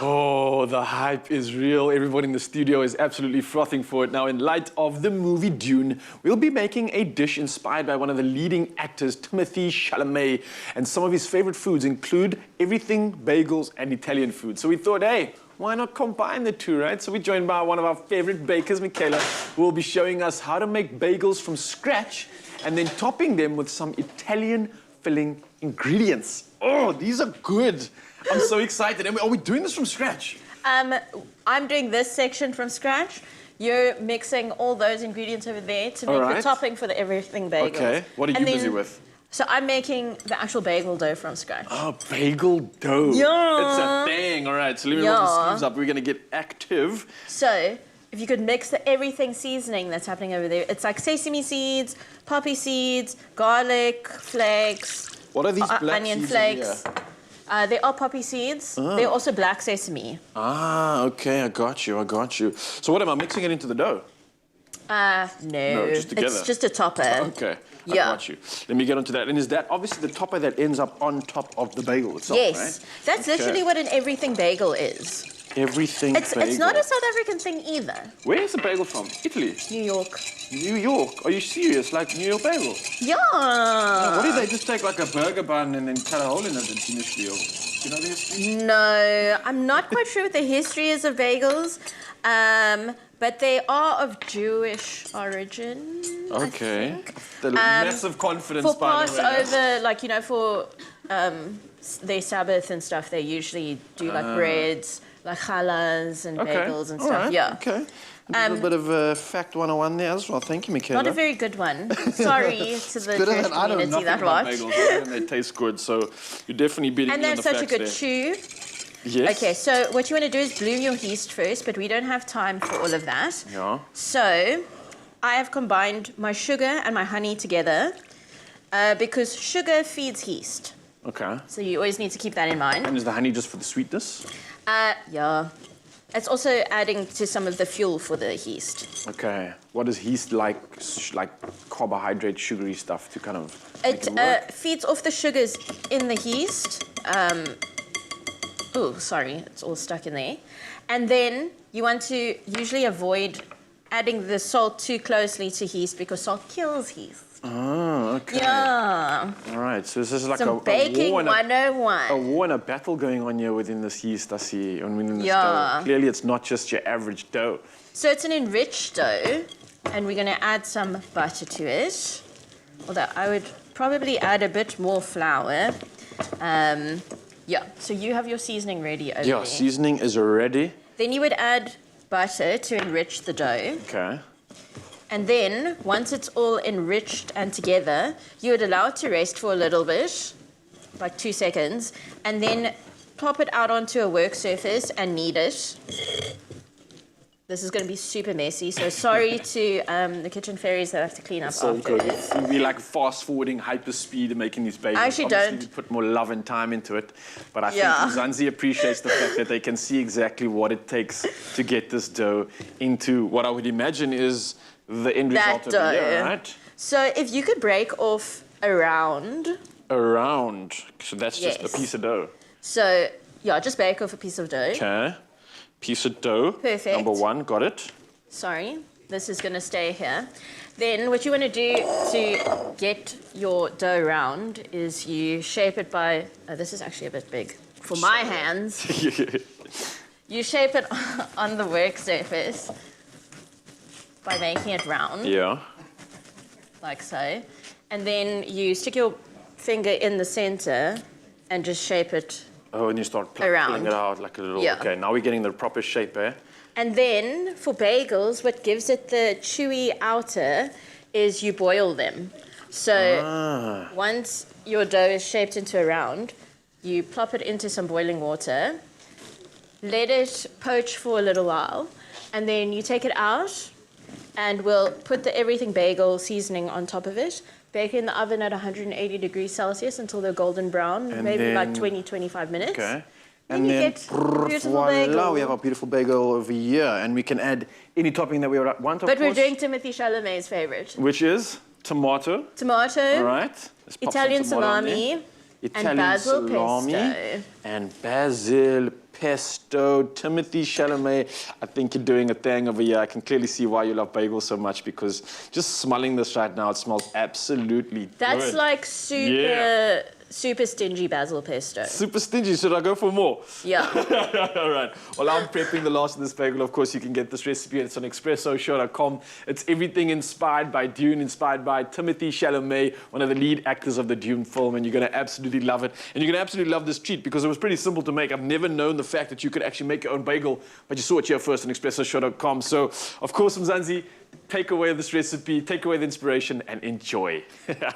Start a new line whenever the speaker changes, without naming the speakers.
Oh, the hype is real. Everybody in the studio is absolutely frothing for it. Now, in light of the movie Dune, we'll be making a dish inspired by one of the leading actors, Timothée Chalamet. And some of his favorite foods include everything bagels and Italian food. So we thought, hey, why not combine the two, right? So we're joined by one of our favorite bakers, Michaela, who will be showing us how to make bagels from scratch and then topping them with some Italian filling ingredients. Oh, these are good. I'm so excited. And are we doing this from scratch?
I'm doing this section from scratch. You're mixing all those ingredients over there to make the topping for the everything bagels.
Okay. What are you busy with?
So I'm making the actual bagel dough from scratch.
Oh, bagel dough.
Yeah.
It's a thing. All right, so let me roll the sleeves up. We're going to get active.
So if you could mix the everything seasoning that's happening over there, it's like sesame seeds, poppy seeds, garlic flakes.
What are these black
onion
seeds
flakes? They are poppy seeds. They're also black sesame.
Ah, okay, I got you. So what am I mixing it into the dough?
No,
just together.
It's just a topper.
Okay, I got you. Let me get onto that. And is that obviously the topper that ends up on top of the bagel itself,
Yes,
right?
That's literally what an everything bagel is.
Everything bagel.
It's not a South African thing either.
Where is the bagel from? Italy?
New York.
New York? Are you serious? Like New York bagel?
Yeah.
What did they just take like a burger bun and then cut a hole in it initially? Or, do you know the history?
No, I'm not quite sure what the history is of bagels, but they are of Jewish origin.
Okay. The massive confidence
For
by the way.
Passover, like, you know, for their Sabbath and stuff, they usually do like breads, like challahs and bagels and stuff.
Right.
Yeah.
Okay. A little bit of fact 101 there as well. Thank you, Michaela.
Not a very good one. Sorry to the Jewish community that watch.
Bagels, and they taste good, so you're definitely beating
And
me on
they're
the
such a
facts
good
there.
chew.
Yes.
Okay, so what you want to do is bloom your yeast first, but we don't have time for all of that.
Yeah.
So I have combined my sugar and my honey together because sugar feeds yeast.
Okay.
So you always need to keep that in mind.
And is the honey just for the sweetness?
Yeah. It's also adding to some of the fuel for the yeast.
Okay. What is yeast like carbohydrate, sugary stuff to kind of make it work?
Feeds off the sugars in the yeast. Oh, sorry, it's all stuck in there. And then you want to usually avoid adding the salt too closely to yeast because salt kills yeast.
Oh, okay.
Yeah.
All right, so this is like
Some
a
baking
war and
101.
a war and a battle going on here within this yeast, I see. I mean, in this
Yeah.
dough. Clearly, it's not just your average dough.
So it's an enriched dough, and we're going to add some butter to it. Although I would probably add a bit more flour. Yeah, so you have your seasoning ready over there.
Yeah, seasoning is ready.
Then you would add butter to enrich the dough.
Okay.
And then, once it's all enriched and together, you would allow it to rest for a little bit, like 2 seconds, and then plop it out onto a work surface and knead it. This is going to be super messy, so sorry to the kitchen fairies that have to clean up
So good.
afterwards.
We like fast forwarding, hyper speed and making these bagels.
I actually
Obviously,
don't.
we put more love and time into it. But I
Yeah.
think Zanzi appreciates the fact that they can see exactly what it takes to get this dough into what I would imagine is the end result of the year, right?
So if you could break off a round.
Around. So that's just a piece of dough.
So, yeah, just bake off a piece of dough.
Okay. Piece of dough.
Perfect.
Number 1, got it.
Sorry, this is going to stay here. Then what you want to do to get your dough round is you shape it by, this is actually a bit big for my hands. You shape it on the work surface by making it round.
Yeah.
Like so. And then you stick your finger in the center and just shape it.
Oh, and you start
Around.
pulling it out like a little...
Yeah.
Okay, now we're getting the proper shape, eh?
And then for bagels, what gives it the chewy outer is you boil them. So once your dough is shaped into a round, you plop it into some boiling water, let it poach for a little while, and then you take it out and we'll put the everything bagel seasoning on top of it. Bake it in the oven at 180 degrees Celsius until they're golden brown,
And
maybe
then-
like 20-25 minutes.
Okay.
And you get beautiful bagel.
Voila, we have our beautiful bagel over here, and we can add any topping that we want, of
But we're
course,
doing Timothée Chalamet's favorite.
which is tomato.
Tomato,
All right. Let's pop some
Italian
tomato on there.
salami,
Italian
basil
salami
pesto.
and basil pesto. Timothée Chalamet, I think you're doing a thing over here. I can clearly see why you love bagels so much, because just smelling this right now, it smells absolutely
That's
good.
like super, super stingy basil pesto.
Super stingy. Should I go for more?
Yeah.
All right. Well, I'm prepping the last of this bagel. Of course, you can get this recipe. It's on expressoshow.com. It's everything inspired by Dune, inspired by Timothée Chalamet, one of the lead actors of the Dune film, and you're going to absolutely love it. And you're going to absolutely love this treat because it was pretty simple to make. I've never known the fact that you could actually make your own bagel, but you saw it here first on expressoshow.com. So, of course, Mzansi, take away this recipe, take away the inspiration, and enjoy.